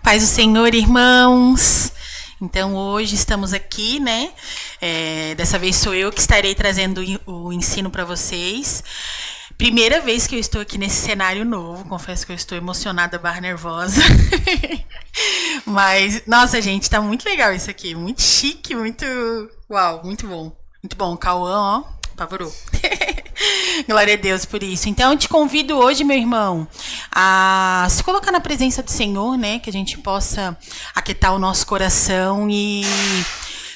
Paz do Senhor, irmãos. Então, hoje estamos aqui, né? Dessa vez sou eu que estarei trazendo o ensino para vocês. Primeira vez que eu estou aqui nesse cenário novo. Confesso que eu estou emocionada, barra nervosa. Mas, nossa, gente, tá muito legal isso aqui. Muito chique, muito... Uau, muito bom. Muito bom. Cauã, ó, apavorou. Glória a Deus por isso. Então, eu te convido hoje, meu irmão, a se colocar na presença do Senhor, né? Que a gente possa aquietar o nosso coração e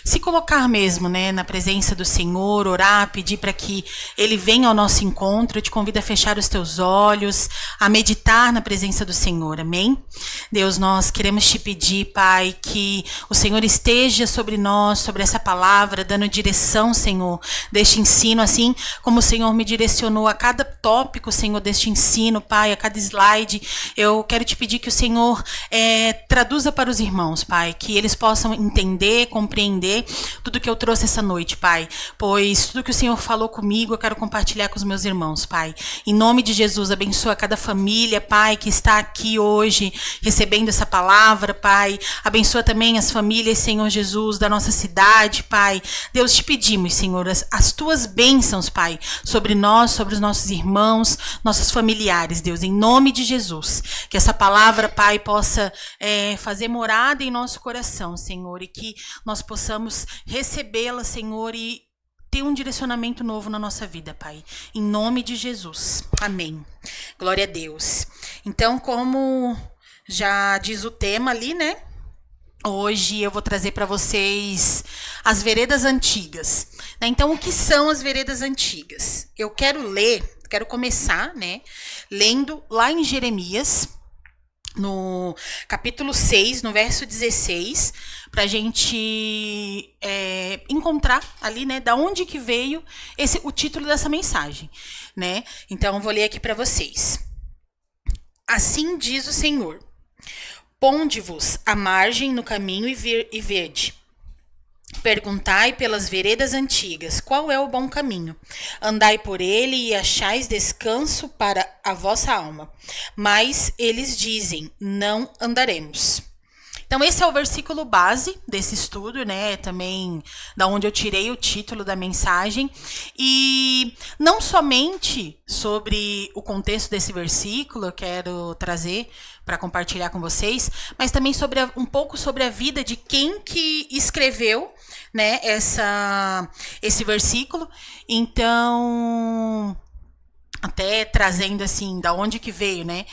se colocar mesmo, né, na presença do Senhor, orar, pedir para que Ele venha ao nosso encontro. Eu te convido a fechar os teus olhos, a meditar na presença do Senhor, amém? Deus, nós queremos te pedir, Pai, que o Senhor esteja sobre nós, sobre essa palavra, dando direção, Senhor, deste ensino, assim como o Senhor me direcionou a cada tópico, Senhor, deste ensino, Pai, a cada slide. Eu quero te pedir que o Senhor traduza para os irmãos, Pai, que eles possam entender, compreender tudo que eu trouxe essa noite, Pai, pois tudo que o Senhor falou comigo eu quero compartilhar com os meus irmãos, Pai. Em nome de Jesus, abençoa cada família, Pai, que está aqui hoje recebendo essa palavra, Pai. Abençoa também as famílias, Senhor Jesus, da nossa cidade, Pai. Deus, te pedimos, Senhor, as tuas bênçãos, Pai, sobre nós, sobre os nossos irmãos, nossos familiares, Deus, em nome de Jesus. Que essa palavra, Pai, possa fazer morada em nosso coração, Senhor, e que nós possamos recebê-la, Senhor, e ter um direcionamento novo na nossa vida, Pai. Em nome de Jesus. Amém. Glória a Deus. Então, como já diz o tema ali, né? Hoje eu vou trazer para vocês as veredas antigas. Então, o que são as veredas antigas? Eu quero começar, né, lendo lá em Jeremias, no capítulo 6, no verso 16, para a gente encontrar ali, né, da onde que veio o título dessa mensagem, né? Então, eu vou ler aqui para vocês. Assim diz o Senhor: ponde-vos à margem no caminho e vede. Perguntai pelas veredas antigas, qual é o bom caminho? Andai por ele e achais descanso para a vossa alma. Mas eles dizem, não andaremos. Então, esse é o versículo base desse estudo, né? Também da onde eu tirei o título da mensagem. E não somente sobre o contexto desse versículo, eu quero trazer para compartilhar com vocês, mas também sobre um pouco sobre a vida de quem que escreveu, né, esse versículo. Então, até trazendo assim, da onde que veio, né?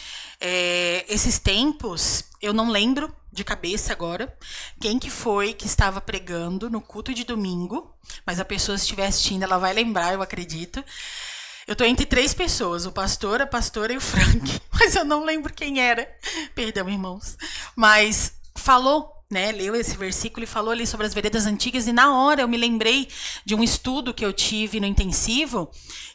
Esses tempos, eu não lembro de cabeça agora quem que foi que estava pregando no culto de domingo, mas a pessoa, se estiver assistindo, ela vai lembrar, eu acredito. Eu tô entre 3 pessoas, o pastor, a pastora e o Frank, mas eu não lembro quem era. Perdão, irmãos. Mas falou, né, leu esse versículo e falou ali sobre as veredas antigas, e na hora eu me lembrei de um estudo que eu tive no intensivo,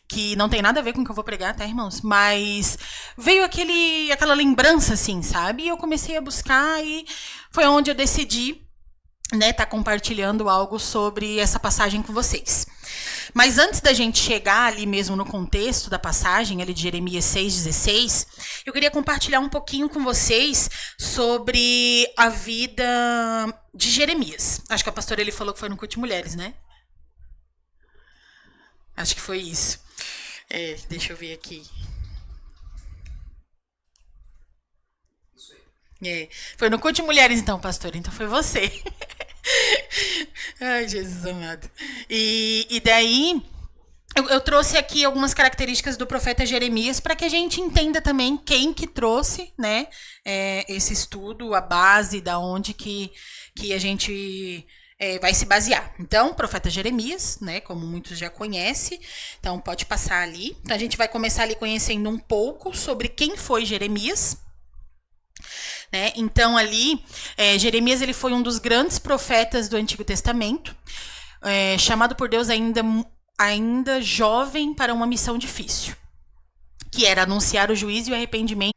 que não tem nada a ver com o que eu vou pregar, tá, irmãos? Mas veio aquela lembrança, assim, sabe? E eu comecei a buscar e foi onde eu decidi, né, tá compartilhando algo sobre essa passagem com vocês. Mas antes da gente chegar ali mesmo no contexto da passagem, ali de Jeremias 6,16, eu queria compartilhar um pouquinho com vocês sobre a vida de Jeremias. Acho que a pastora ele falou que foi no culto de mulheres, né? Acho que foi isso. Deixa eu ver aqui. Foi no culto de mulheres, então, pastor. Então foi você. Ai, Jesus amado. E daí, eu trouxe aqui algumas características do profeta Jeremias para que a gente entenda também quem que trouxe, né, esse estudo, a base da onde que a gente vai se basear. Então, profeta Jeremias, né, como muitos já conhecem, então pode passar ali. Então, a gente vai começar ali conhecendo um pouco sobre quem foi Jeremias. Né? Então, ali, Jeremias ele foi um dos grandes profetas do Antigo Testamento, chamado por Deus ainda jovem para uma missão difícil, que era anunciar o juízo e o arrependimento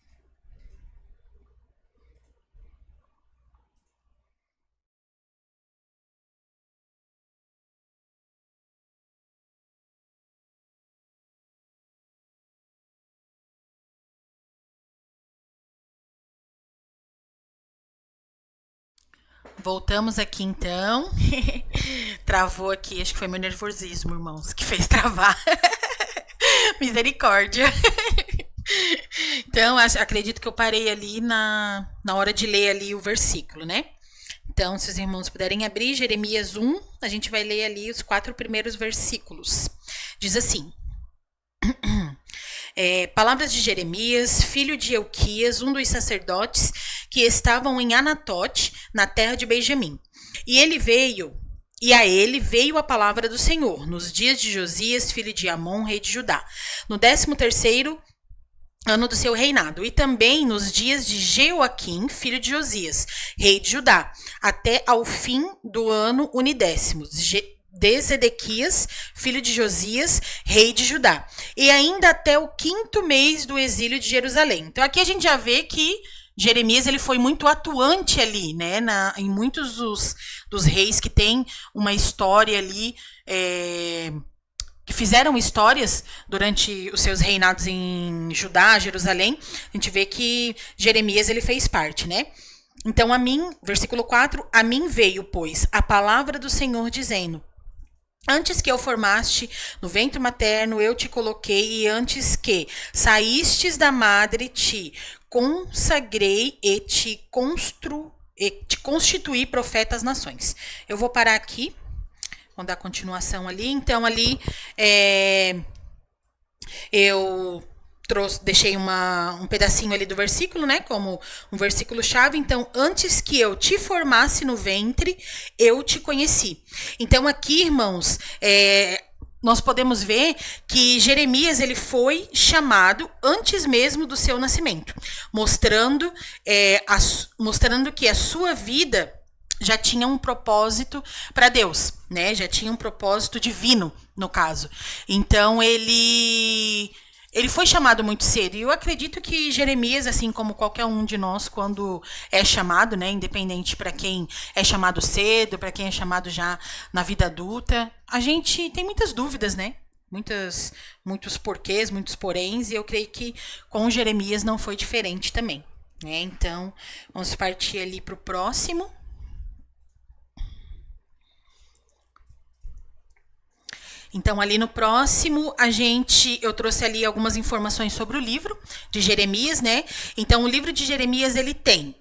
Voltamos aqui então. Travou aqui, acho que foi meu nervosismo, irmãos, que fez travar. Misericórdia. Então, acredito que eu parei ali na hora de ler ali o versículo, né? Então, se os irmãos puderem abrir Jeremias 1, a gente vai ler ali os 4 primeiros versículos. Diz assim: palavras de Jeremias, filho de Euquias, um dos sacerdotes que estavam em Anatote, na terra de Benjamim. E a ele veio a palavra do Senhor, nos dias de Josias, filho de Amon, rei de Judá, no 13º ano do seu reinado, e também nos dias de Jeoaquim, filho de Josias, rei de Judá, até ao fim do ano unidécimo, de Zedequias, filho de Josias, rei de Judá, e ainda até o 5º mês do exílio de Jerusalém. Então aqui a gente já vê que Jeremias ele foi muito atuante ali, né, em muitos dos reis que tem uma história ali, que fizeram histórias durante os seus reinados em Judá, Jerusalém. A gente vê que Jeremias ele fez parte, né? Então versículo 4, a mim veio, pois, a palavra do Senhor dizendo: antes que eu formaste no ventre materno, eu te coloquei, e antes que saístes da madre, te consagrei e te constituí profeta às nações. Eu vou parar aqui, vamos dar continuação ali. Então, ali eu deixei um pedacinho ali do versículo, né, como um versículo chave. Então, antes que eu te formasse no ventre, eu te conheci. Então, aqui, irmãos, nós podemos ver que Jeremias ele foi chamado antes mesmo do seu nascimento, mostrando que a sua vida já tinha um propósito para Deus, né? Já tinha um propósito divino, no caso. Então, ele foi chamado muito cedo. E eu acredito que Jeremias, assim como qualquer um de nós, quando é chamado, né, independente para quem é chamado cedo, para quem é chamado já na vida adulta, a gente tem muitas dúvidas, né? Muitos porquês, muitos poréns, e eu creio que com Jeremias não foi diferente também, né? Então, vamos partir ali para o próximo. Então, ali no próximo, eu trouxe ali algumas informações sobre o livro de Jeremias, né? Então, o livro de Jeremias, ele tem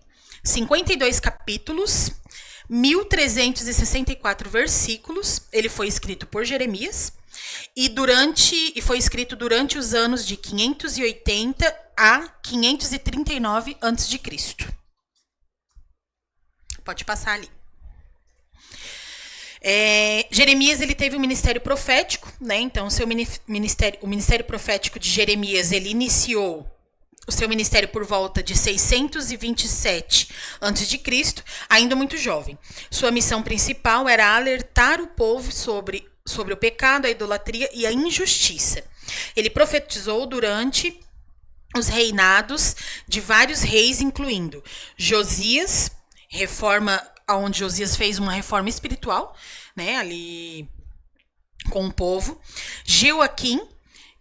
52 capítulos, 1.364 versículos. Ele foi escrito por Jeremias e foi escrito durante os anos de 580 a 539 a.C. Pode passar ali. Jeremias ele teve um ministério profético, né? Então o ministério profético de Jeremias ele iniciou o seu ministério por volta de 627 a.C., ainda muito jovem. Sua missão principal era alertar o povo sobre o pecado, a idolatria e a injustiça. Ele profetizou durante os reinados de vários reis, incluindo Josias, onde Josias fez uma reforma espiritual, né, ali com o povo. Jeoaquim,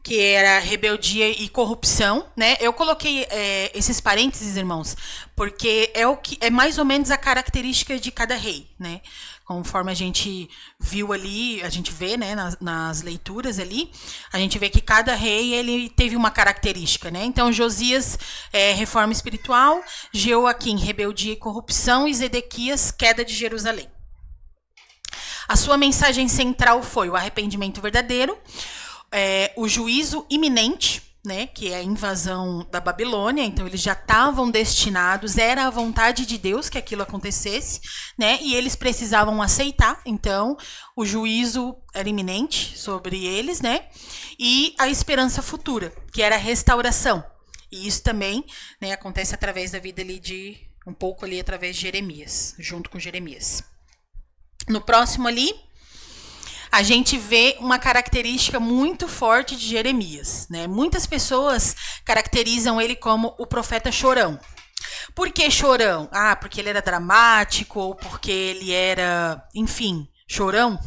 que era rebeldia e corrupção, né? Eu coloquei esses parênteses, irmãos, porque é mais ou menos a característica de cada rei, né? Conforme a gente viu ali, a gente vê, né, nas leituras ali, a gente vê que cada rei ele teve uma característica, né? Então, Josias, reforma espiritual, Jeoaquim, rebeldia e corrupção, e Zedequias, queda de Jerusalém. A sua mensagem central foi o arrependimento verdadeiro, o juízo iminente, né, que é a invasão da Babilônia. Então eles já estavam destinados, era a vontade de Deus que aquilo acontecesse, né, e eles precisavam aceitar. Então o juízo era iminente sobre eles, né, e a esperança futura, que era a restauração. E isso também, né, acontece através da vida ali um pouco ali através de Jeremias, junto com Jeremias. No próximo ali, a gente vê uma característica muito forte de Jeremias, né? Muitas pessoas caracterizam ele como o profeta chorão. Por que chorão? Porque ele era dramático, ou porque ele era, enfim, chorão?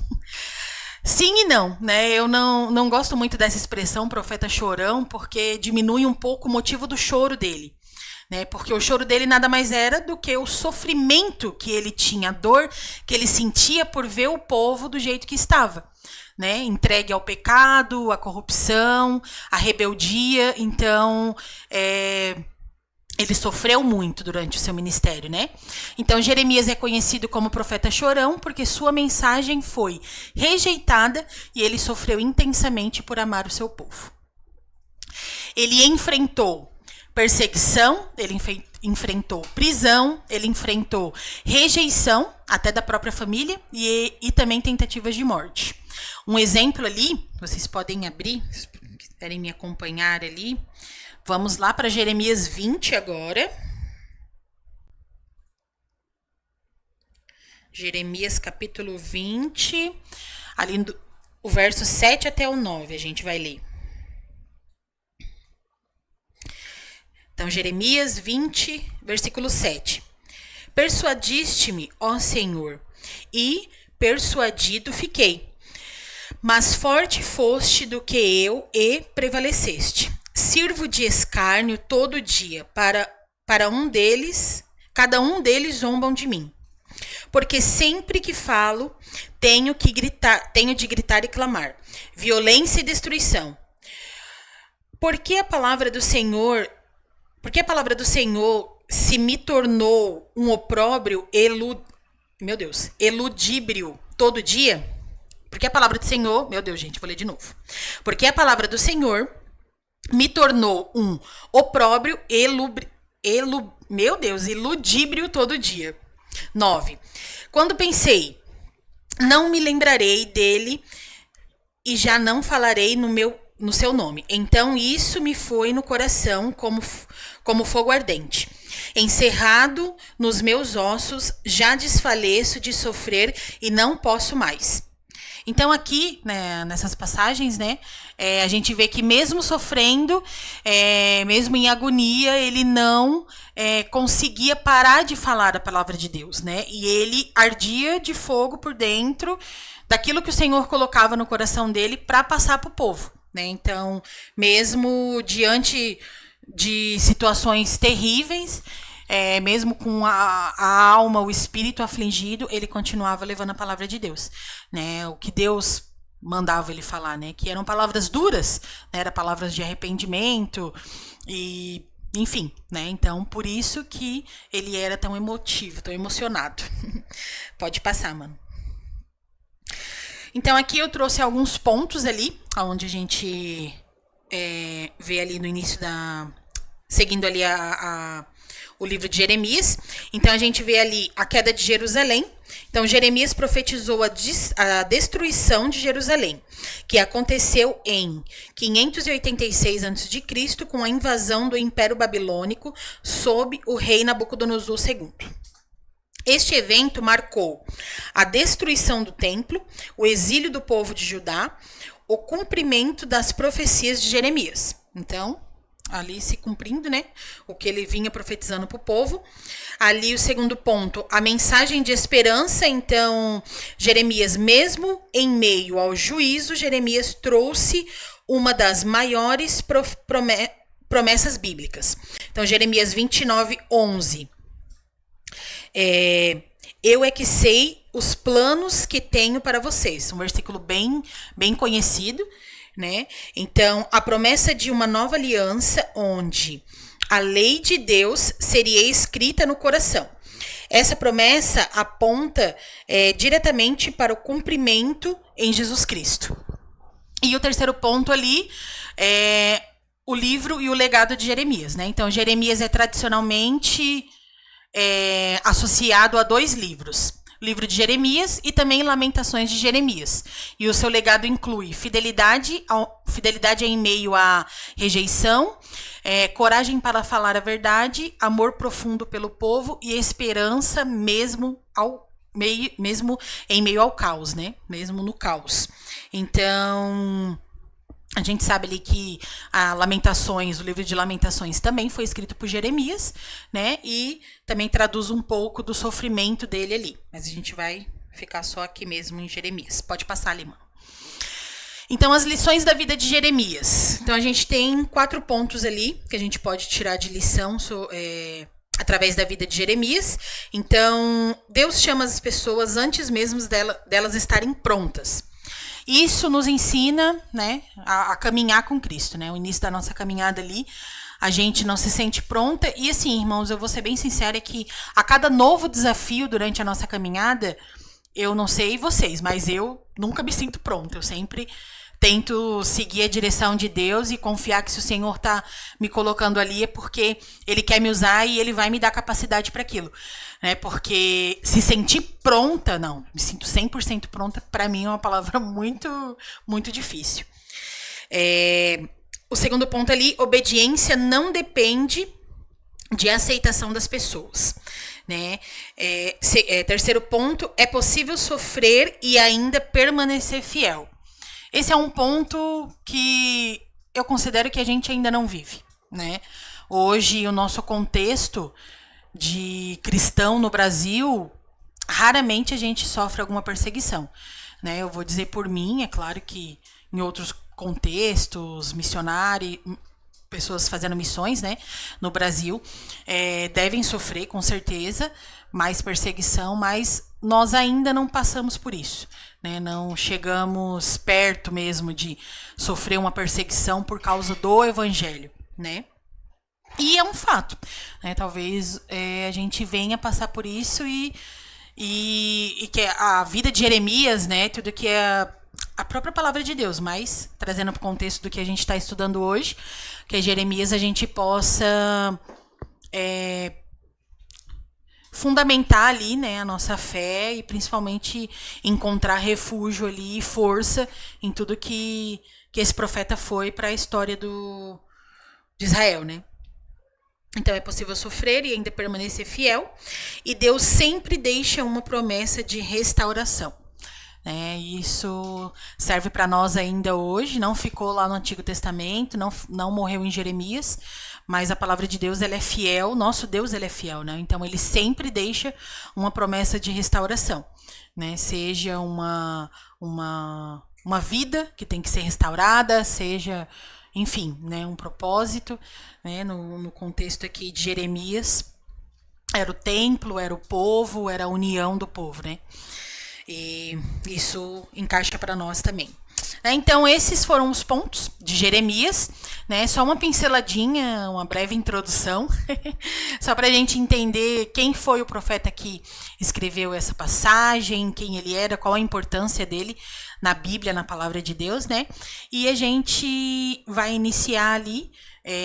Sim e não, né? Eu não gosto muito dessa expressão profeta chorão, porque diminui um pouco o motivo do choro dele. né? Porque o choro dele nada mais era do que o sofrimento que ele tinha, a dor que ele sentia por ver o povo do jeito que estava, né? Entregue ao pecado, à corrupção, à rebeldia. Então, ele sofreu muito durante o seu ministério, né? Então, Jeremias é conhecido como profeta chorão porque sua mensagem foi rejeitada e ele sofreu intensamente por amar o seu povo. Ele enfrentou perseguição, ele enfrentou prisão, ele enfrentou rejeição, até da própria família, e também tentativas de morte. Um exemplo ali, vocês podem abrir, se quiserem me acompanhar ali. Vamos lá para Jeremias 20 agora. Jeremias capítulo 20, ali o verso 7 até o 9, a gente vai ler. Então, Jeremias 20, versículo 7. Persuadiste-me, ó Senhor, e persuadido fiquei. Mas forte foste do que eu e prevaleceste. Sirvo de escárnio todo dia, para um deles, cada um deles zombam de mim. Porque sempre que falo, tenho de gritar e clamar, violência e destruição. Porque a palavra do Senhor se me tornou um opróbrio eludíbrio todo dia? Porque a palavra do Senhor, meu Deus, gente, vou ler de novo. Porque a palavra do Senhor me tornou um opróbrio iludíbrio todo dia. 9. Quando pensei, não me lembrarei dele e já não falarei no seu nome. Então isso me foi no coração como fogo ardente. Encerrado nos meus ossos, já desfaleço de sofrer e não posso mais. Então aqui, né, nessas passagens, né, a gente vê que mesmo sofrendo, mesmo em agonia, ele não conseguia parar de falar a palavra de Deus, né? E ele ardia de fogo por dentro daquilo que o Senhor colocava no coração dele para passar para o povo, né? Então, mesmo diante de situações terríveis, mesmo com a alma, o espírito afligido, ele continuava levando a palavra de Deus, né? O que Deus mandava ele falar, né? Que eram palavras duras, né? Eram palavras de arrependimento e, enfim, né? Então, por isso que ele era tão emotivo, tão emocionado. Pode passar, mano. Então, aqui eu trouxe alguns pontos ali, onde a gente vê ali no início seguindo ali o livro de Jeremias. Então, a gente vê ali a queda de Jerusalém. Então, Jeremias profetizou a destruição de Jerusalém, que aconteceu em 586 a.C., com a invasão do Império Babilônico sob o rei Nabucodonosor II. Este evento marcou a destruição do templo, o exílio do povo de Judá, o cumprimento das profecias de Jeremias. Então, ali se cumprindo, né, o que ele vinha profetizando para o povo. Ali o segundo ponto, a mensagem de esperança. Então, Jeremias, mesmo em meio ao juízo, Jeremias trouxe uma das maiores promessas bíblicas. Então, Jeremias 29, 11. Eu é que sei os planos que tenho para vocês. Um versículo bem conhecido, né? Então, a promessa de uma nova aliança onde a lei de Deus seria escrita no coração. Essa promessa aponta diretamente para o cumprimento em Jesus Cristo. E o terceiro ponto ali é o livro e o legado de Jeremias, né? Então, Jeremias é tradicionalmente associado a dois livros. O livro de Jeremias e também Lamentações de Jeremias. E o seu legado inclui fidelidade em meio à rejeição, coragem para falar a verdade, amor profundo pelo povo e esperança mesmo em meio ao caos, né? Mesmo no caos. Então, a gente sabe ali que o livro de Lamentações também foi escrito por Jeremias, né? E também traduz um pouco do sofrimento dele ali. Mas a gente vai ficar só aqui mesmo em Jeremias. Pode passar ali, mano. Então, as lições da vida de Jeremias. Então, a gente tem 4 pontos ali que a gente pode tirar de lição através da vida de Jeremias. Então, Deus chama as pessoas antes mesmo delas estarem prontas. Isso nos ensina, né, a caminhar com Cristo, né? O início da nossa caminhada ali, a gente não se sente pronta. E assim, irmãos, eu vou ser bem sincera que a cada novo desafio durante a nossa caminhada, eu não sei vocês, mas eu nunca me sinto pronta. Eu sempre tento seguir a direção de Deus e confiar que se o Senhor está me colocando ali é porque Ele quer me usar e Ele vai me dar capacidade para aquilo. Né? Porque se sentir pronta, não, me sinto 100% pronta, para mim é uma palavra muito, muito difícil. O segundo ponto ali, obediência não depende de aceitação das pessoas. Né? Terceiro ponto, é possível sofrer e ainda permanecer fiel. Esse é um ponto que eu considero que a gente ainda não vive. Né? Hoje, o nosso contexto de cristão no Brasil, raramente a gente sofre alguma perseguição. Né? Eu vou dizer por mim, é claro que em outros contextos, missionários, pessoas fazendo missões, né, no Brasil, devem sofrer, com certeza, mais perseguição, mas nós ainda não passamos por isso. Né, não chegamos perto mesmo de sofrer uma perseguição por causa do evangelho. Né? E é um fato. Né, talvez a gente venha passar por isso e que a vida de Jeremias, né, tudo que é a própria palavra de Deus, mas trazendo para o contexto do que a gente está estudando hoje, que é Jeremias, a gente possa fundamentar ali, né, a nossa fé e principalmente encontrar refúgio ali e força em tudo que esse profeta foi para a história de Israel, né? Então é possível sofrer e ainda permanecer fiel, e Deus sempre deixa uma promessa de restauração. Isso serve para nós ainda hoje, não ficou lá no Antigo Testamento, não morreu em Jeremias, mas a palavra de Deus ela é fiel, nosso Deus ele é fiel, né? Então ele sempre deixa uma promessa de restauração, né? Seja uma vida que tem que ser restaurada, seja, enfim, né, um propósito, né? No contexto aqui de Jeremias, era o templo, era o povo, era a união do povo, né? E isso encaixa para nós também. Então, esses foram os pontos de Jeremias, né? Só uma pinceladinha, uma breve introdução, só para a gente entender quem foi o profeta que escreveu essa passagem, quem ele era, qual a importância dele na Bíblia, na palavra de Deus, né? E a gente vai iniciar ali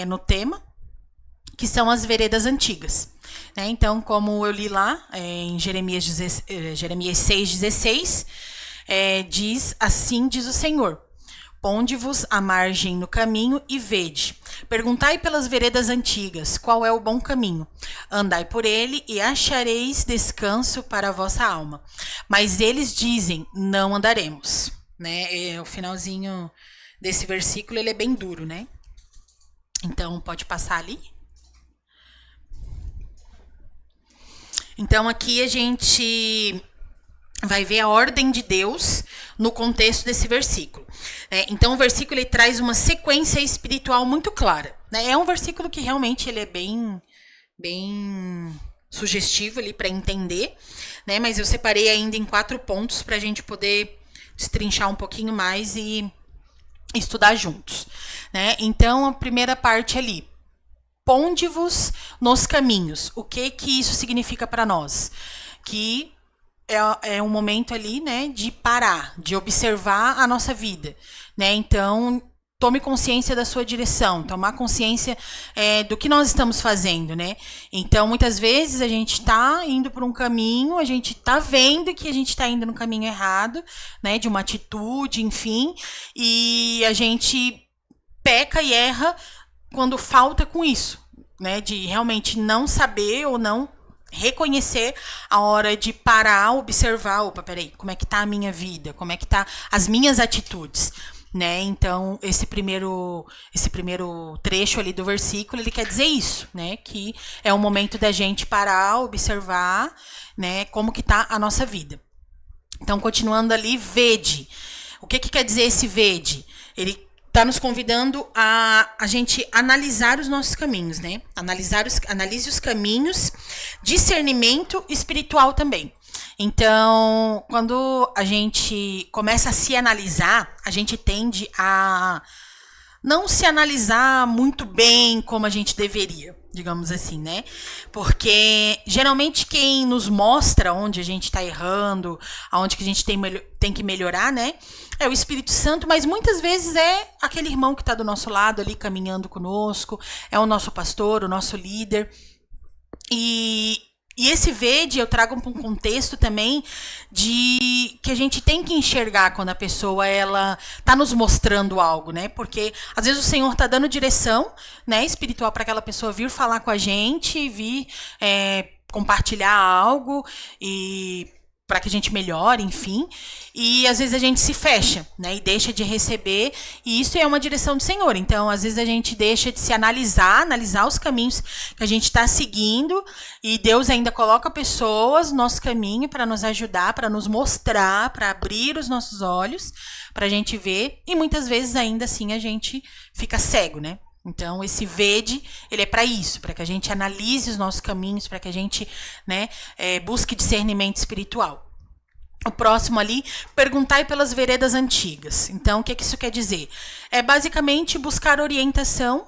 no tema, que são as veredas antigas. Então, como eu li lá em Jeremias 6,16, diz, assim diz o Senhor, ponde-vos à margem no caminho e vede. Perguntai pelas veredas antigas, qual é o bom caminho? Andai por ele e achareis descanso para a vossa alma. Mas eles dizem, não andaremos. Né? O finalzinho desse versículo ele é bem duro, né? Então, pode passar ali. Então, aqui a gente vai ver a ordem de Deus no contexto desse versículo. Então, o versículo ele traz uma sequência espiritual muito clara. É um versículo que realmente ele é bem sugestivo ali para entender, né? Mas eu separei ainda em 4 pontos para a gente poder destrinchar um pouquinho mais e estudar juntos. Né? Então, a primeira parte ali. Ponde-vos nos caminhos. O que isso significa para nós? Que é um momento ali, né, de parar, de observar a nossa vida, né? Então, tome consciência da sua direção, tomar consciência do que nós estamos fazendo, né? Então, muitas vezes a gente está indo por um caminho, a gente está vendo que a gente está indo no caminho errado, né, de uma atitude, enfim, e a gente peca e erra quando falta com isso, né, de realmente não saber ou não reconhecer a hora de parar, observar, opa, peraí, como é que tá a minha vida, como é que tá as minhas atitudes, né? Então, esse primeiro trecho ali do versículo, ele quer dizer isso, né, que é o momento da gente parar, observar, né, como que tá a nossa vida. Então, continuando ali, vede. O que quer dizer esse vede? Ele está nos convidando a gente analisar os nossos caminhos, né? Analise os caminhos, discernimento espiritual também. Então, quando a gente começa a se analisar, a gente tende a não se analisar muito bem como a gente deveria, digamos assim, né? Porque geralmente quem nos mostra onde a gente está errando, aonde que a gente tem que melhorar, né? É o Espírito Santo, mas muitas vezes é aquele irmão que está do nosso lado ali caminhando conosco, é o nosso pastor, o nosso líder. E esse vede eu trago para um contexto também de que a gente tem que enxergar quando a pessoa ela tá nos mostrando algo, né? Porque às vezes o Senhor tá dando direção, né, espiritual para aquela pessoa vir falar com a gente, vir compartilhar algo e para que a gente melhore, enfim. E às vezes a gente se fecha, né? E deixa de receber. E isso é uma direção do Senhor. Então, às vezes a gente deixa de se analisar os caminhos que a gente está seguindo. E Deus ainda coloca pessoas no nosso caminho para nos ajudar, para nos mostrar, para abrir os nossos olhos, para a gente ver. E muitas vezes ainda assim a gente fica cego, né? Então, esse vede, ele é para isso, para que a gente analise os nossos caminhos, para que a gente, né, busque discernimento espiritual. O próximo ali, perguntai pelas veredas antigas. Então, o que isso quer dizer? É basicamente buscar orientação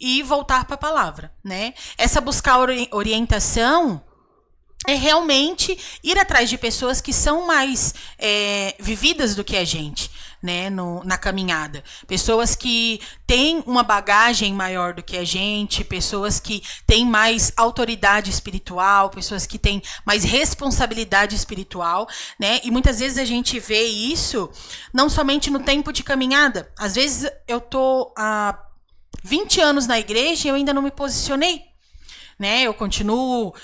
e voltar para a palavra, né? Essa buscar orientação é realmente ir atrás de pessoas que são mais vividas do que a gente, né, na caminhada. Pessoas que têm uma bagagem maior do que a gente, pessoas que têm mais autoridade espiritual, pessoas que têm mais responsabilidade espiritual, né? E muitas vezes a gente vê isso não somente no tempo de caminhada. Às vezes eu tô há 20 anos na igreja e eu ainda não me posicionei, né? Eu continuo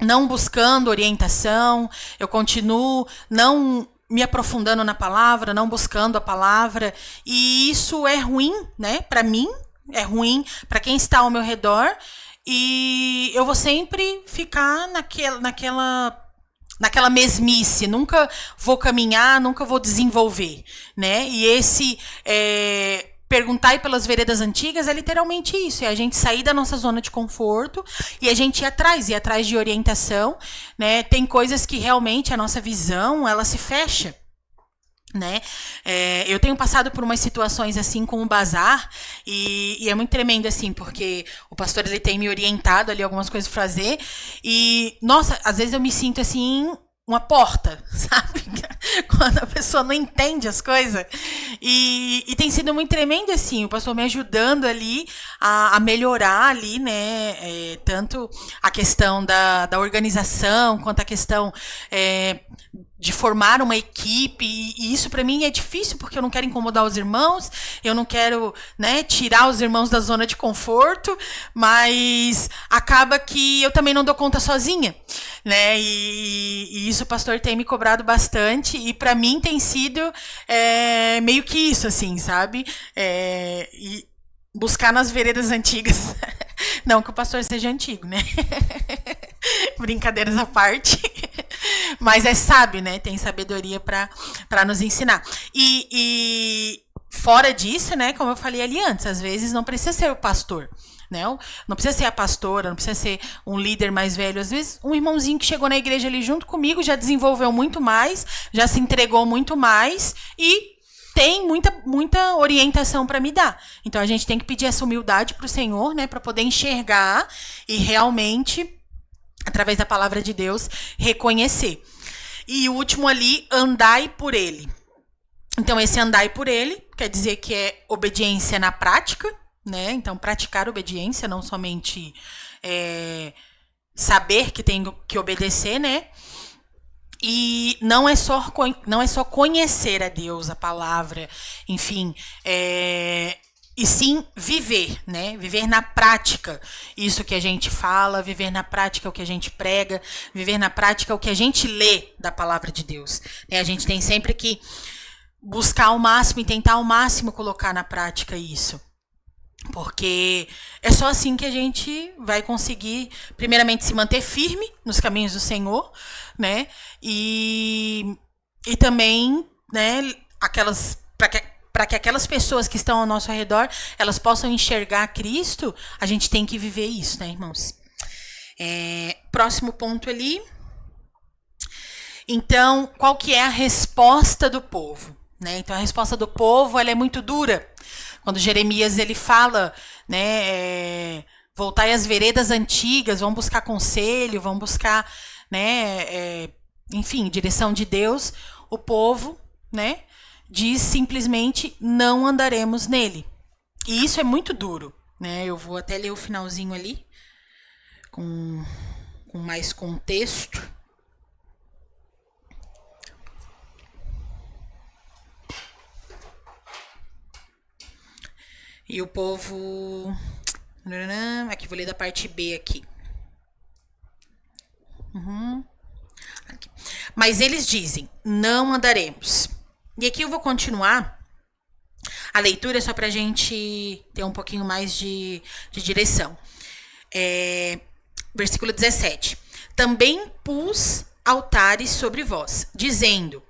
não buscando orientação, eu continuo não me aprofundando na palavra, não buscando a palavra, e isso é ruim, né? Para mim, é ruim para quem está ao meu redor, e eu vou sempre ficar naquela mesmice, nunca vou caminhar, nunca vou desenvolver, né? E esse perguntar pelas veredas antigas é literalmente isso, é a gente sair da nossa zona de conforto e a gente ir atrás de orientação, né? Tem coisas que realmente a nossa visão, ela se fecha, né? Eu tenho passado por umas situações assim com o bazar e é muito tremendo assim, porque o pastor ele tem me orientado ali algumas coisas para fazer e, nossa, às vezes eu me sinto assim uma porta, sabe? Quando a pessoa não entende as coisas. E tem sido muito tremendo, assim, o pastor me ajudando ali a melhorar ali, né? Tanto a questão da organização, quanto a questão de formar uma equipe, e isso para mim é difícil, porque eu não quero incomodar os irmãos, eu não quero, né, tirar os irmãos da zona de conforto, mas acaba que eu também não dou conta sozinha, né, e isso o pastor tem me cobrado bastante, e para mim tem sido meio que isso, assim, sabe, e buscar nas veredas antigas, não que o pastor seja antigo, né, brincadeiras à parte, mas é sábio, né? Tem sabedoria para nos ensinar. E fora disso, né? Como eu falei ali antes, às vezes não precisa ser o pastor, né? Não precisa ser a pastora, não precisa ser um líder mais velho. Às vezes um irmãozinho que chegou na igreja ali junto comigo já desenvolveu muito mais, já se entregou muito mais e tem muita orientação para me dar. Então a gente tem que pedir essa humildade para o Senhor, né? Para poder enxergar e realmente, através da palavra de Deus, reconhecer. E o último ali, andai por ele. Então, esse andai por ele quer dizer que é obediência na prática, né? Então, praticar obediência, não somente saber que tem que obedecer, né? E não é só conhecer a Deus, a palavra, enfim, e sim viver, né? Viver na prática isso que a gente fala, viver na prática o que a gente prega, viver na prática o que a gente lê da palavra de Deus. A gente tem sempre que buscar ao máximo e tentar ao máximo colocar na prática isso. Porque é só assim que a gente vai conseguir, primeiramente, se manter firme nos caminhos do Senhor, né? E também né, para que aquelas pessoas que estão ao nosso redor, elas possam enxergar Cristo, a gente tem que viver isso, né, irmãos? Próximo ponto ali. Então, qual que é a resposta do povo? Né? Então, a resposta do povo, ela é muito dura. Quando Jeremias, ele fala, né, voltai às veredas antigas, vão buscar conselho, vão buscar, né, enfim, direção de Deus, o povo, né, diz simplesmente, não andaremos nele. E isso é muito duro, né? Eu vou até ler o finalzinho ali, com mais contexto. E o povo... Aqui, vou ler da parte B aqui. Aqui. Mas eles dizem, não andaremos. E aqui eu vou continuar a leitura só para a gente ter um pouquinho mais de direção. Versículo 17. Também pus altares sobre vós, dizendo...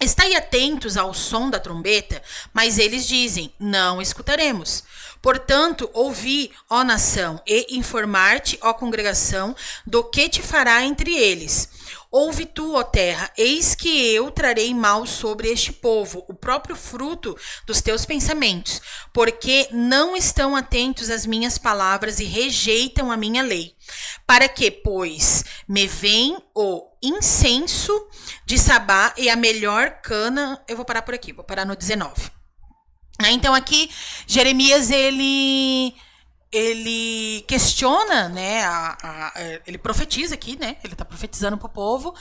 Estai atentos ao som da trombeta, mas eles dizem, não escutaremos. Portanto, ouvi, ó nação, e informar-te, ó congregação, do que te fará entre eles. Ouve tu, ó terra, eis que eu trarei mal sobre este povo, o próprio fruto dos teus pensamentos, porque não estão atentos às minhas palavras e rejeitam a minha lei. Para que, pois, me vem o incenso de Sabá e a melhor cana... Eu vou parar por aqui, vou parar no 19. Então aqui, Jeremias, ele questiona, né, ele profetiza aqui, né, ele está profetizando para o povo,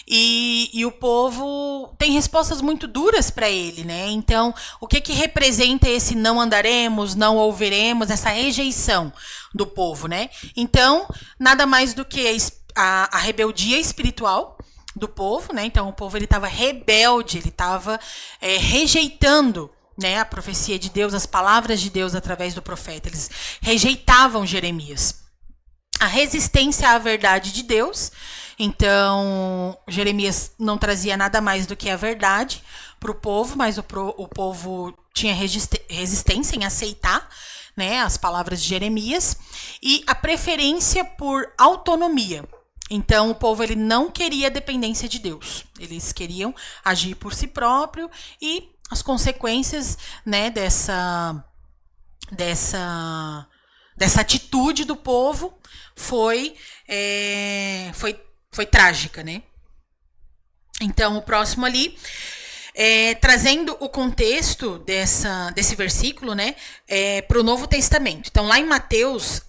e o povo tem respostas muito duras para ele, né, então o que representa esse não andaremos, não ouviremos, essa rejeição do povo, né, então nada mais do que a rebeldia espiritual do povo, né, então o povo ele estava rebelde, ele estava rejeitando, né, a profecia de Deus, as palavras de Deus através do profeta. Eles rejeitavam Jeremias. A resistência à verdade de Deus. Então, Jeremias não trazia nada mais do que a verdade para o povo, mas o povo tinha resistência em aceitar, né, as palavras de Jeremias. E a preferência por autonomia. Então, o povo ele não queria dependência de Deus. Eles queriam agir por si próprio e as consequências, né, dessa atitude do povo foi trágica, né? Então, o próximo ali, trazendo o contexto desse versículo, né, para o Novo Testamento. Então, lá em Mateus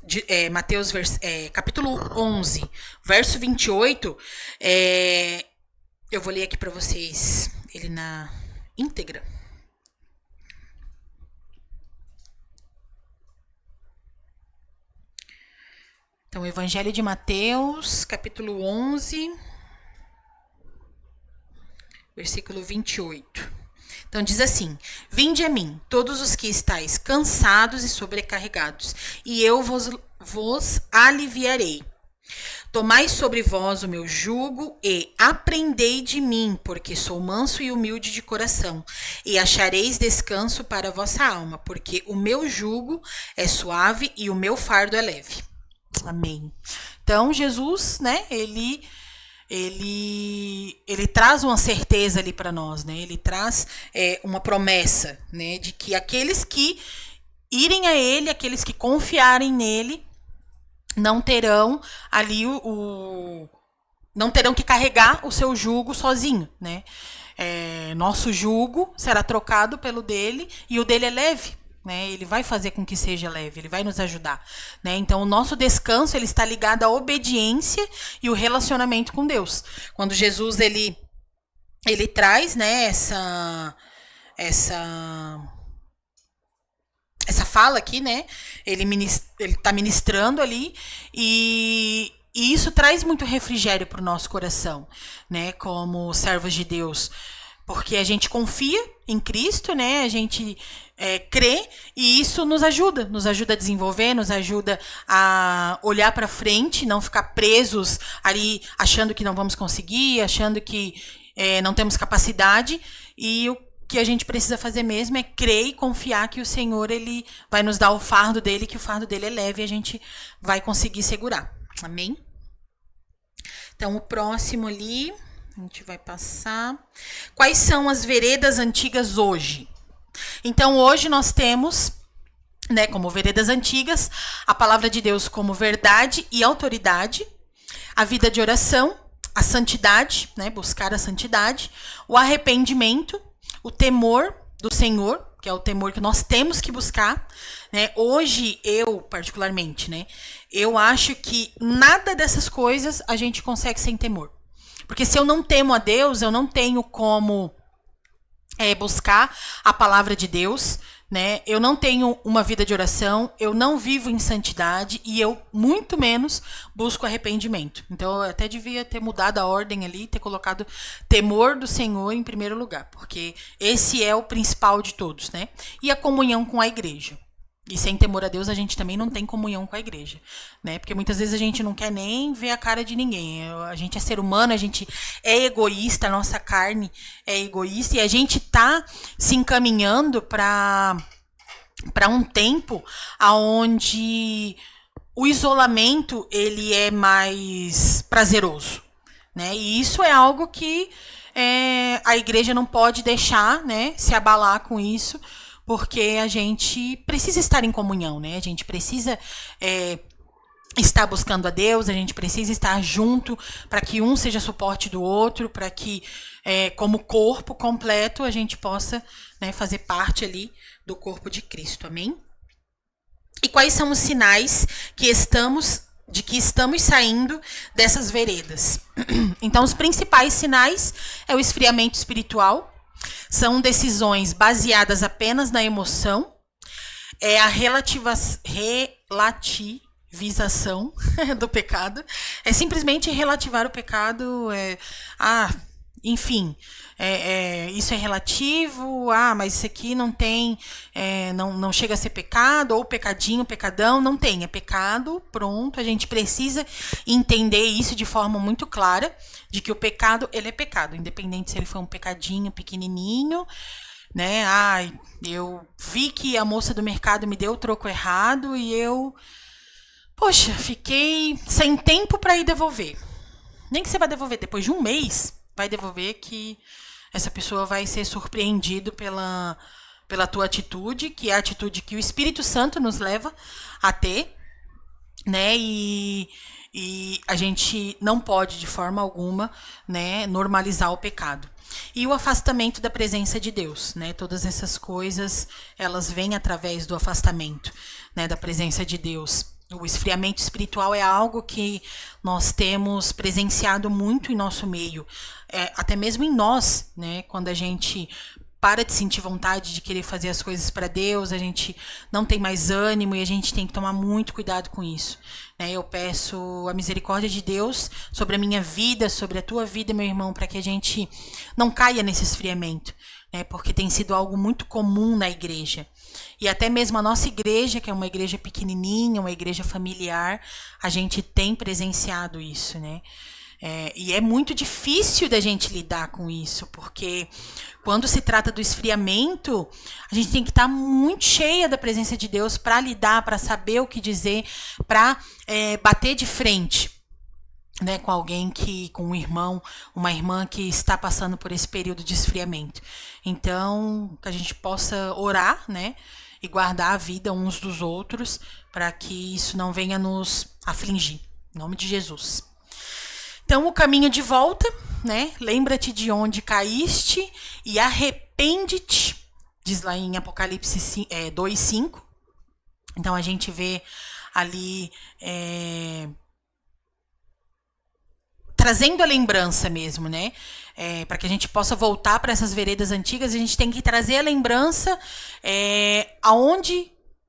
capítulo 11, verso 28, eu vou ler aqui para vocês ele na íntegra. Então, o Evangelho de Mateus, capítulo 11, versículo 28. Então, diz assim, vinde a mim, todos os que estáis cansados e sobrecarregados, e eu vos aliviarei. Tomai sobre vós o meu jugo e aprendei de mim, porque sou manso e humilde de coração, e achareis descanso para a vossa alma, porque o meu jugo é suave e o meu fardo é leve. Amém. Então, Jesus, né, ele traz uma certeza ali para nós, né? Ele traz uma promessa, né, de que aqueles que irem a ele, aqueles que confiarem nele, não terão ali não terão que carregar o seu jugo sozinho, né? Nosso jugo será trocado pelo dele e o dele é leve, né? Ele vai fazer com que seja leve, ele vai nos ajudar, né? Então o nosso descanso ele está ligado à obediência e o relacionamento com Deus. Quando Jesus ele traz, né, essa fala aqui, né? Ele está ministrando ali e isso traz muito refrigério para o nosso coração, né? Como servos de Deus, porque a gente confia em Cristo, né? A gente crê e isso nos ajuda a desenvolver, nos ajuda a olhar para frente, não ficar presos ali achando que não vamos conseguir, achando que não temos capacidade, e o que a gente precisa fazer mesmo é crer e confiar que o Senhor, ele vai nos dar o fardo dele, que o fardo dele é leve e a gente vai conseguir segurar. Amém? Então, o próximo ali, a gente vai passar. Quais são as veredas antigas hoje? Então, hoje nós temos, né, como veredas antigas, a palavra de Deus como verdade e autoridade, a vida de oração, a santidade, né, buscar a santidade, o arrependimento, o temor do Senhor, que é o temor que nós temos que buscar, né? Hoje, eu, particularmente, né, eu acho que nada dessas coisas a gente consegue sem temor. Porque se eu não temo a Deus, eu não tenho como buscar a palavra de Deus, né? Eu não tenho uma vida de oração, eu não vivo em santidade e eu, muito menos, busco arrependimento. Então, eu até devia ter mudado a ordem ali, ter colocado temor do Senhor em primeiro lugar, porque esse é o principal de todos, né? E a comunhão com a igreja. E sem temor a Deus, a gente também não tem comunhão com a igreja, né? Porque muitas vezes a gente não quer nem ver a cara de ninguém. A gente é ser humano, a gente é egoísta, a nossa carne é egoísta, e a gente tá se encaminhando para um tempo onde o isolamento, ele é mais prazeroso, né? E isso é algo que a igreja não pode deixar, né, se abalar com isso, porque a gente precisa estar em comunhão, né? A gente precisa estar buscando a Deus, a gente precisa estar junto para que um seja suporte do outro, para que, como corpo completo, a gente possa, né, fazer parte ali do corpo de Cristo. Amém? E quais são os sinais que estamos saindo dessas veredas? Então, os principais sinais é o esfriamento espiritual. São decisões baseadas apenas na emoção, é a relativização do pecado, é simplesmente relativar o pecado, enfim, isso é relativo, mas isso aqui não tem, não chega a ser pecado, ou pecadinho, pecadão, não tem, é pecado, pronto. A gente precisa entender isso de forma muito clara, de que o pecado, ele é pecado, independente se ele foi um pecadinho pequenininho, né? Eu vi que a moça do mercado me deu o troco errado e eu, poxa, fiquei sem tempo para ir devolver. Nem que você vai devolver depois de um mês, vai devolver, que essa pessoa vai ser surpreendido pela tua atitude, que é a atitude que o Espírito Santo nos leva a ter, né? E a gente não pode, de forma alguma, né, normalizar o pecado. E o afastamento da presença de Deus, né? Todas essas coisas, elas vêm através do afastamento, né, da presença de Deus. O esfriamento espiritual é algo que nós temos presenciado muito em nosso meio, até mesmo em nós, né? Quando a gente para de sentir vontade de querer fazer as coisas para Deus, a gente não tem mais ânimo e a gente tem que tomar muito cuidado com isso, né? Eu peço a misericórdia de Deus sobre a minha vida, sobre a tua vida, meu irmão, para que a gente não caia nesse esfriamento, né? Porque tem sido algo muito comum na igreja. E até mesmo a nossa igreja, que é uma igreja pequenininha, uma igreja familiar, a gente tem presenciado isso, né? E é muito difícil da gente lidar com isso, porque quando se trata do esfriamento, a gente tem que estar muito cheia da presença de Deus para lidar, para saber o que dizer, para bater de frente, né, com alguém com um irmão, uma irmã que está passando por esse período de esfriamento. Então, que a gente possa orar, né, e guardar a vida uns dos outros, para que isso não venha nos afligir. Em nome de Jesus. Então, o caminho de volta, né? Lembra-te de onde caíste e arrepende-te, diz lá em Apocalipse 2:5. Então, a gente vê ali trazendo a lembrança mesmo, né? Para que a gente possa voltar para essas veredas antigas, a gente tem que trazer a lembrança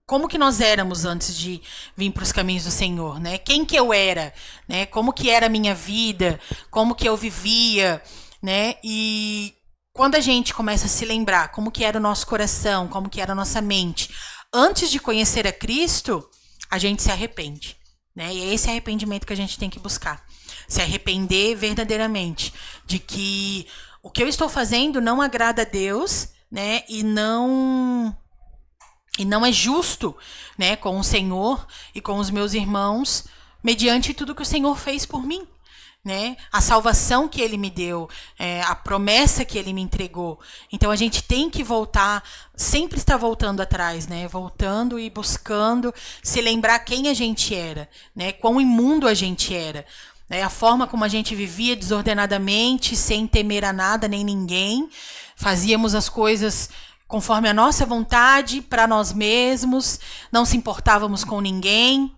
como que nós éramos antes de vir para os caminhos do Senhor, né? Quem que eu era, né? Como que era a minha vida, como que eu vivia, né? E quando a gente começa a se lembrar como que era o nosso coração, como que era a nossa mente, antes de conhecer a Cristo, a gente se arrepende, né? E é esse arrependimento que a gente tem que buscar. Se arrepender verdadeiramente de que o que eu estou fazendo não agrada a Deus, né? E não é justo, né, com o Senhor e com os meus irmãos, mediante tudo que o Senhor fez por mim, né? A salvação que Ele me deu, a promessa que Ele me entregou. Então a gente tem que voltar, sempre estar voltando atrás, né? Voltando e buscando se lembrar quem a gente era, né? Quão imundo a gente era. A forma como a gente vivia desordenadamente, sem temer a nada nem ninguém. Fazíamos as coisas conforme a nossa vontade, para nós mesmos, não se importávamos com ninguém,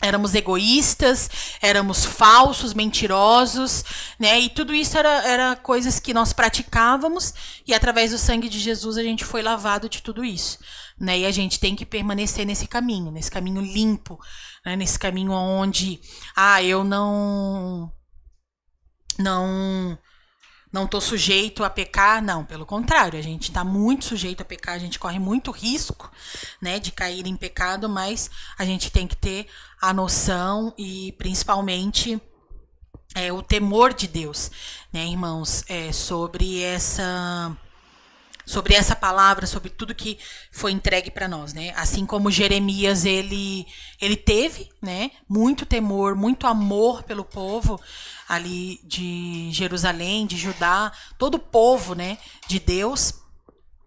éramos egoístas, éramos falsos, mentirosos, né? E tudo isso era coisas que nós praticávamos, e através do sangue de Jesus a gente foi lavado de tudo isso, né? E a gente tem que permanecer nesse caminho limpo, né? Nesse caminho onde eu não estou sujeito a pecar. Não, pelo contrário, a gente está muito sujeito a pecar, a gente corre muito risco, né, de cair em pecado, mas a gente tem que ter a noção e principalmente o temor de Deus, né, irmãos, sobre essa palavra, sobre tudo que foi entregue para nós, né? Assim como Jeremias, ele teve, né, muito temor, muito amor pelo povo ali de Jerusalém, de Judá, todo o povo, né, de Deus.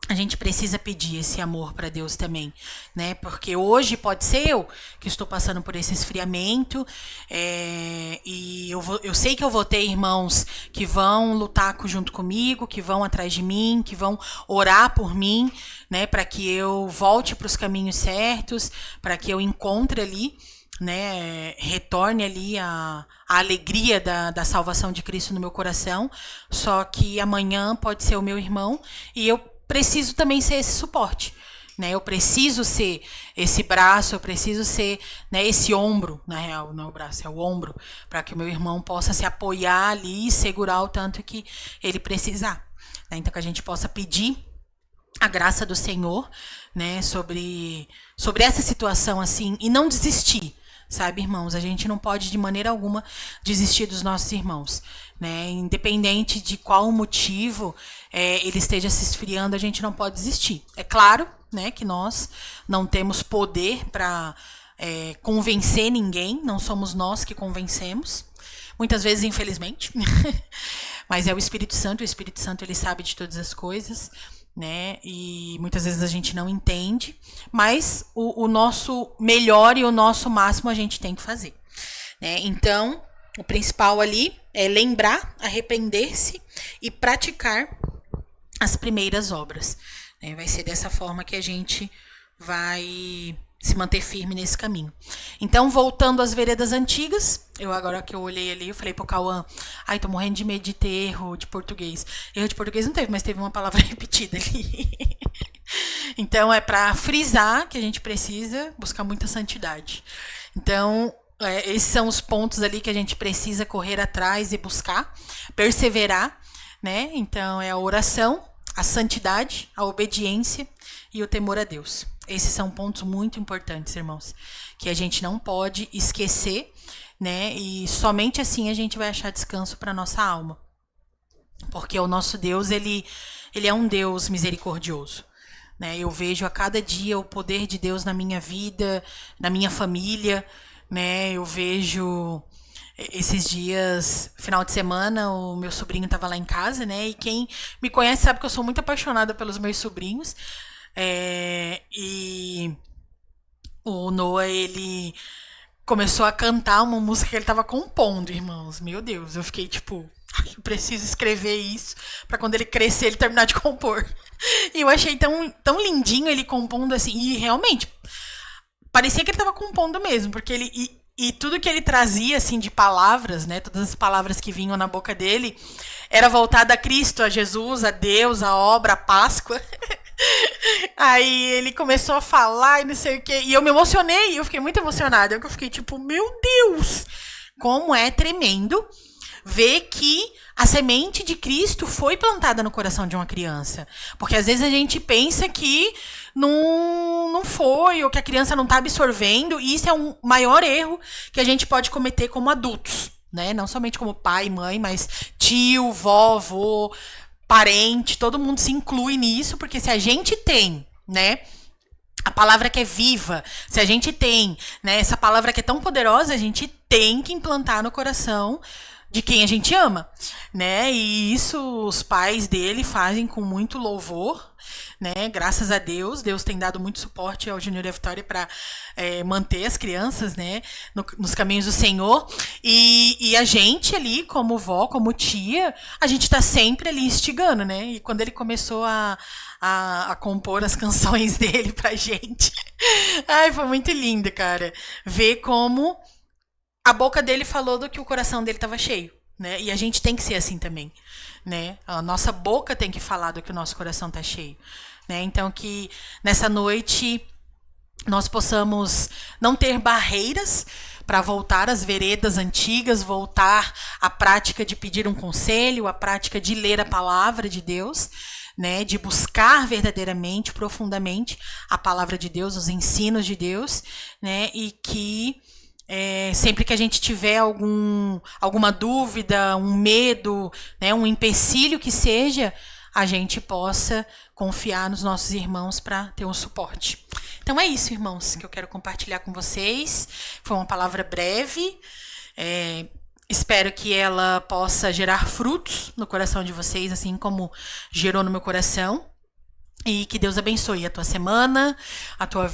A gente precisa pedir esse amor para Deus também, né? Porque hoje pode ser eu que estou passando por esse esfriamento, e eu sei que eu vou ter irmãos que vão lutar junto comigo, que vão atrás de mim, que vão orar por mim, né? Para que eu volte para os caminhos certos, para que eu encontre ali, né? Retorne ali a alegria da salvação de Cristo no meu coração. Só que amanhã pode ser o meu irmão e eu preciso também ser esse suporte, né? Eu preciso ser esse braço, eu preciso ser, né, esse ombro, na real, não é o braço, é o ombro, para que o meu irmão possa se apoiar ali e segurar o tanto que ele precisar, né? Então que a gente possa pedir a graça do Senhor, né, sobre essa situação assim, e não desistir. Sabe, irmãos, a gente não pode de maneira alguma desistir dos nossos irmãos, né? Independente de qual motivo ele esteja se esfriando, a gente não pode desistir. É claro, né, que nós não temos poder para convencer ninguém, não somos nós que convencemos, muitas vezes, infelizmente, mas é o Espírito Santo ele sabe de todas as coisas, né? E muitas vezes a gente não entende, mas o nosso melhor e o nosso máximo a gente tem que fazer, né? Então, o principal ali é lembrar, arrepender-se e praticar as primeiras obras, né? Vai ser dessa forma que a gente vai se manter firme nesse caminho. Então, voltando às veredas antigas, agora que eu olhei ali, eu falei pro Cauã, tô morrendo de medo de ter erro de português. Erro de português não teve, mas teve uma palavra repetida ali. Então, é para frisar que a gente precisa buscar muita santidade. Então, esses são os pontos ali que a gente precisa correr atrás e buscar, perseverar, né? Então, é a oração, a santidade, a obediência e o temor a Deus. Esses são pontos muito importantes, irmãos, que a gente não pode esquecer, né? E somente assim a gente vai achar descanso para nossa alma. Porque o nosso Deus, ele é um Deus misericordioso, né? Eu vejo a cada dia o poder de Deus na minha vida, na minha família, né? Eu vejo esses dias, final de semana, o meu sobrinho estava lá em casa, né? E quem me conhece sabe que eu sou muito apaixonada pelos meus sobrinhos. E o Noah, ele começou a cantar uma música que ele estava compondo, irmãos. Meu Deus, eu fiquei tipo, eu preciso escrever isso para quando ele crescer ele terminar de compor. E eu achei tão lindinho ele compondo assim, e realmente parecia que ele estava compondo mesmo, porque ele e tudo que ele trazia assim de palavras, né, todas as palavras que vinham na boca dele era voltada a Cristo, a Jesus, a Deus, a obra, a Páscoa. Aí ele começou a falar e não sei o que. E eu me emocionei, eu fiquei muito emocionada. Eu fiquei tipo, meu Deus, como é tremendo ver que a semente de Cristo foi plantada no coração de uma criança. Porque às vezes a gente pensa que não foi, ou que a criança não está absorvendo. E isso é um maior erro que a gente pode cometer como adultos, né? Não somente como pai e mãe, mas tio, vovô, parente, todo mundo se inclui nisso, porque se a gente tem, né, a palavra que é viva, se a gente tem, né, essa palavra que é tão poderosa, a gente tem que implantar no coração de quem a gente ama, né? E isso os pais dele fazem com muito louvor, né? Graças a Deus, Deus tem dado muito suporte ao Júnior e à Vitória para manter as crianças, né, nos caminhos do Senhor. E a gente ali, como vó, como tia, a gente está sempre ali instigando, né? E quando ele começou a compor as canções dele pra gente, ai, foi muito lindo, cara. Ver como a boca dele falou do que o coração dele estava cheio, né? E a gente tem que ser assim também, né? A nossa boca tem que falar do que o nosso coração está cheio, né? Então que nessa noite nós possamos não ter barreiras para voltar às veredas antigas, voltar à prática de pedir um conselho, à prática de ler a palavra de Deus, né, de buscar verdadeiramente, profundamente a palavra de Deus, os ensinos de Deus, né, e que sempre que a gente tiver alguma dúvida, um medo, né, um empecilho que seja, a gente possa confiar nos nossos irmãos para ter um suporte. Então é isso, irmãos, que eu quero compartilhar com vocês. Foi uma palavra breve. Espero que ela possa gerar frutos no coração de vocês, assim como gerou no meu coração. E que Deus abençoe a tua semana, a tua vida.